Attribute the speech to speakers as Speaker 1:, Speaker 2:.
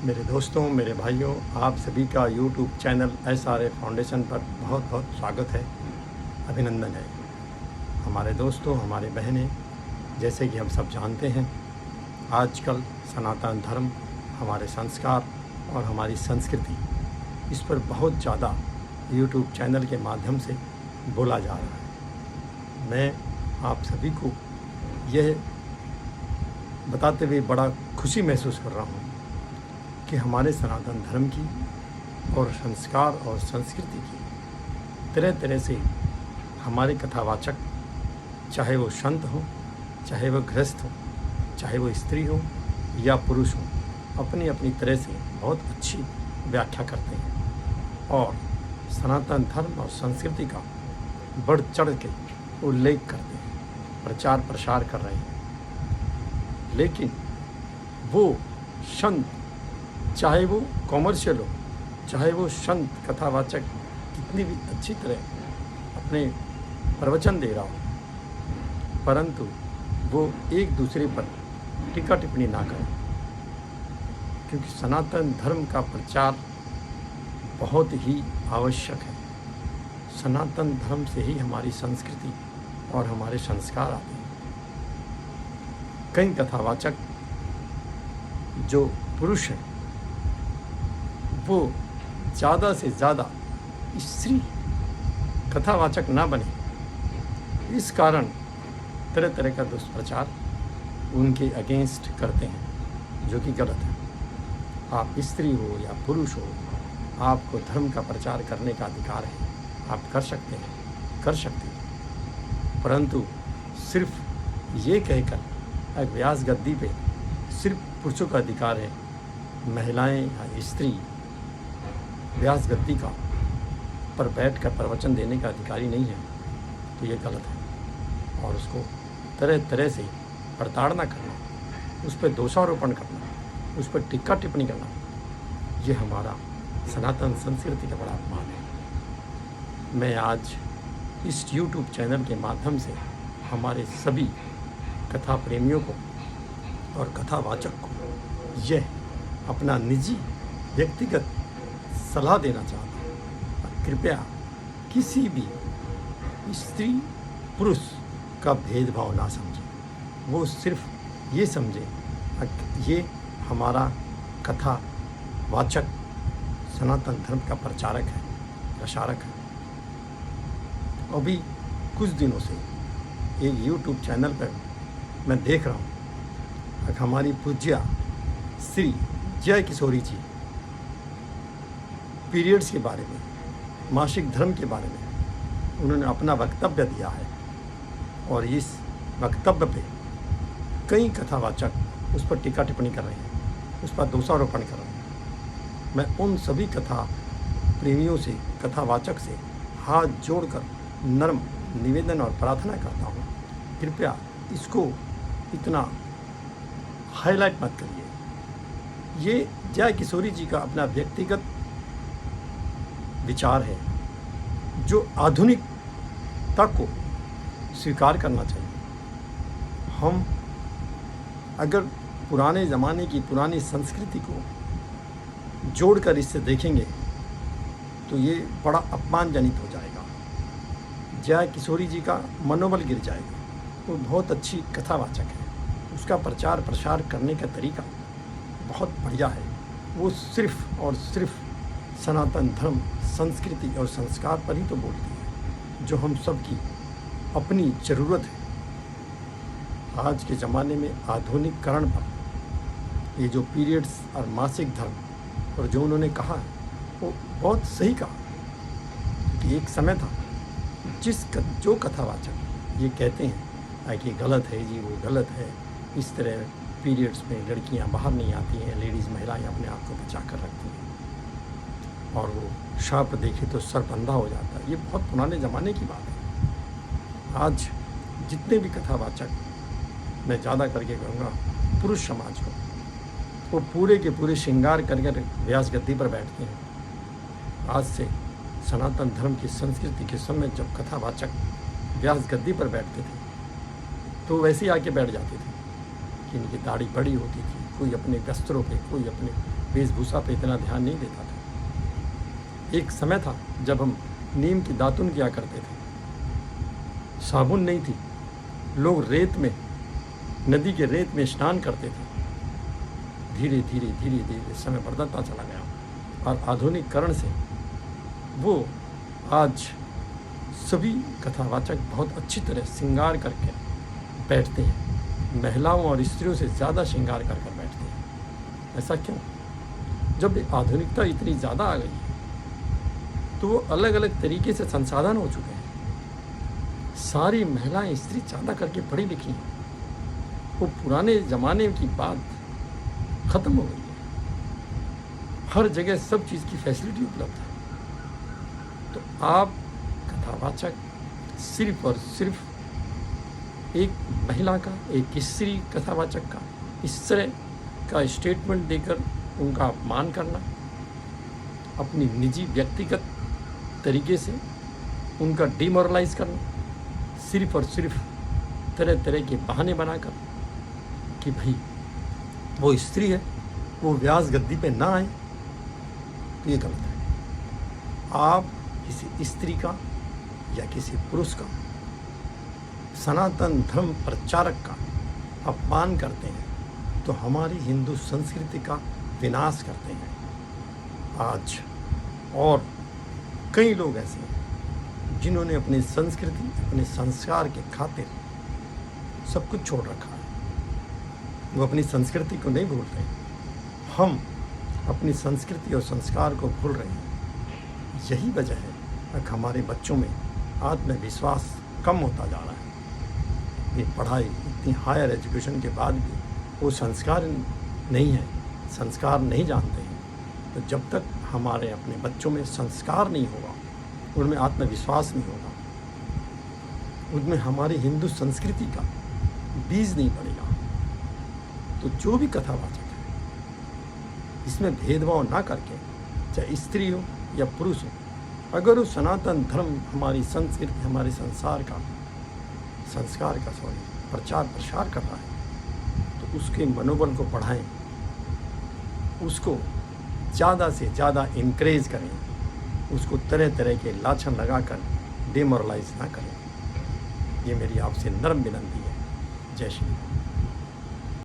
Speaker 1: मेरे दोस्तों, मेरे भाइयों, आप सभी का यूट्यूब चैनल SRA फाउंडेशन पर बहुत बहुत स्वागत है, अभिनंदन है। हमारे दोस्तों, हमारे बहनें, जैसे कि हम सब जानते हैं, आजकल सनातन धर्म, हमारे संस्कार और हमारी संस्कृति, इस पर बहुत ज़्यादा यूट्यूब चैनल के माध्यम से बोला जा रहा है। मैं आप सभी को यह बताते हुए बड़ा खुशी महसूस कर रहा हूँ कि हमारे सनातन धर्म की और संस्कार और संस्कृति की तरह तरह से हमारे कथावाचक, चाहे वो संत हो, चाहे वो गृहस्थ हो, चाहे वो स्त्री हो या पुरुष हो, अपनी अपनी तरह से बहुत अच्छी व्याख्या करते हैं और सनातन धर्म और संस्कृति का बढ़ चढ़ के उल्लेख करते हैं, प्रचार प्रसार कर रहे हैं। लेकिन वो संत, चाहे वो कॉमर्शियल हो, चाहे वो संत कथावाचक कितनी भी अच्छी तरह अपने प्रवचन दे रहा हो, परंतु वो एक दूसरे पर टीका टिप्पणी ना करें, क्योंकि सनातन धर्म का प्रचार बहुत ही आवश्यक है। सनातन धर्म से ही हमारी संस्कृति और हमारे संस्कार आते हैं। कई कथावाचक जो पुरुष हैं वो ज़्यादा से ज़्यादा स्त्री कथावाचक ना बने, इस कारण तरह तरह का दुष्प्रचार उनके अगेंस्ट करते हैं, जो कि गलत है। आप स्त्री हो या पुरुष हो, आपको धर्म का प्रचार करने का अधिकार है, आप कर सकते हैं, कर सकते हैं, परंतु सिर्फ ये कहकर व्यास गद्दी पे सिर्फ पुरुषों का अधिकार है, महिलाएं या स्त्री व्यास गद्दी का पर बैठकर प्रवचन देने का अधिकारी नहीं है, तो ये गलत है। और उसको तरह तरह से प्रताड़ना करना, उस पर दोषारोपण करना, उस पर टिक्का टिप्पणी करना, ये हमारा सनातन संस्कृति का बड़ा अपमान है। मैं आज इस यूट्यूब चैनल के माध्यम से हमारे सभी कथा प्रेमियों को और कथावाचक को यह अपना निजी व्यक्तिगत सलाह देना चाहता हूँ। कृपया किसी भी स्त्री पुरुष का भेदभाव ना समझें, वो सिर्फ ये समझें ये हमारा कथावाचक सनातन धर्म का प्रचारक है, प्रसारक है। अभी कुछ दिनों से एक यूट्यूब चैनल पर मैं देख रहा हूँ, हमारी पूज्या श्री जय किशोरी जी पीरियड्स के बारे में, मासिक धर्म के बारे में उन्होंने अपना वक्तव्य दिया है और इस वक्तव्य पे कई कथावाचक उस पर टीका टिप्पणी कर रहे हैं, उस पर दोषारोपण कर रहे हैं। मैं उन सभी कथा प्रेमियों से, कथावाचक से हाथ जोड़कर नर्म निवेदन और प्रार्थना करता हूँ, कृपया इसको इतना हाईलाइट मत करिए। ये जय किशोरी जी का अपना व्यक्तिगत विचार है, जो आधुनिकता को स्वीकार करना चाहिए। हम अगर पुराने ज़माने की पुरानी संस्कृति को जोड़कर इससे देखेंगे तो ये बड़ा अपमानजनित हो जाएगा। जय किशोरी जी का मनोबल गिर जाएगा। वो बहुत अच्छी कथावाचक है, उसका प्रचार प्रसार करने का तरीका बहुत बढ़िया है। वो सिर्फ और सिर्फ सनातन धर्म, संस्कृति और संस्कार पर ही तो बोलती है, जो हम सब की अपनी ज़रूरत है। आज के ज़माने में आधुनिकीकरण पर ये जो पीरियड्स और मासिक धर्म और जो उन्होंने कहा है वो बहुत सही कहा कि एक समय था जो कथावाचक ये कहते हैं कि गलत है जी, वो गलत है, इस तरह पीरियड्स में लड़कियां बाहर नहीं आती हैं, लेडीज़ महिलाएं अपने आप को बचा कर रखती हैं और वो शाप देखे तो सर बंधा हो जाता है। ये बहुत पुराने ज़माने की बात है। आज जितने भी कथावाचक, मैं ज़्यादा करके कहूँगा पुरुष समाज को, वो पूरे के पूरे श्रृंगार करके व्यास गद्दी पर बैठते हैं। आज से सनातन धर्म की संस्कृति के समय जब कथावाचक व्यास गद्दी पर बैठते थे तो वैसे ही आके बैठ जाते थे कि इनकी दाढ़ी बड़ी होती थी, कोई अपने वस्त्रों पे, कोई अपने वेशभूषा पे इतना ध्यान नहीं देता था। एक समय था जब हम नीम की दातुन किया करते थे, साबुन नहीं थी, लोग रेत में, नदी के रेत में स्नान करते थे। धीरे धीरे धीरे धीरे समय बढ़ता चला गया और आधुनिकीकरण से वो आज सभी कथावाचक बहुत अच्छी तरह श्रृंगार करके बैठते हैं, महिलाओं और स्त्रियों से ज़्यादा श्रृंगार कर कर बैठते हैं। ऐसा क्यों? जब आधुनिकता इतनी ज़्यादा आ गई है तो वो अलग अलग तरीके से संसाधन हो चुके हैं। सारी महिलाएं, स्त्री ज़्यादा करके पढ़ी लिखी हैं। वो पुराने ज़माने की बात ख़त्म हो गई है। हर जगह सब चीज़ की फैसिलिटी उपलब्ध है। तो आप कथावाचक सिर्फ और सिर्फ एक महिला का, एक स्त्री कथावाचक का इस तरह का स्टेटमेंट देकर उनका अपमान करना, अपनी निजी व्यक्तिगत तरीके से उनका डिमोरलाइज करना, सिर्फ और सिर्फ तरह तरह के बहाने बनाकर कि भाई वो स्त्री है, वो व्यास गद्दी पे ना आए, तो ये गलत है। आप किसी स्त्री का या किसी पुरुष का, सनातन धर्म प्रचारक का अपमान करते हैं तो हमारी हिंदू संस्कृति का विनाश करते हैं। आज और कई लोग ऐसे हैं जिन्होंने अपनी संस्कृति, अपने संस्कार के खातिर सब कुछ छोड़ रखा है। वो अपनी संस्कृति को नहीं भूल रहे। हम अपनी संस्कृति और संस्कार को भूल रहे हैं। यही वजह है कि हमारे बच्चों में आत्मविश्वास कम होता जा रहा है। ये पढ़ाई, इतनी हायर एजुकेशन के बाद भी वो संस्कार नहीं है, संस्कार नहीं जानते हैं। तो जब तक हमारे अपने बच्चों में संस्कार नहीं होगा, उनमें आत्मविश्वास नहीं होगा, उनमें हमारी हिंदू संस्कृति का बीज नहीं पड़ेगा, तो जो भी कथावाचक है इसमें भेदभाव ना करके, चाहे स्त्री हो या पुरुष हो, अगर वो सनातन धर्म, हमारी संस्कृति, हमारे संस्कार का प्रचार प्रसार कर रहा है, तो उसके मनोबल को बढ़ाएं, उसको ज़्यादा से ज़्यादा इनक्रेज करें, उसको तरह तरह के लाछन लगाकर डिमोरलाइज ना करें। ये मेरी आपसे नर्म विनती है। जय श्री राम।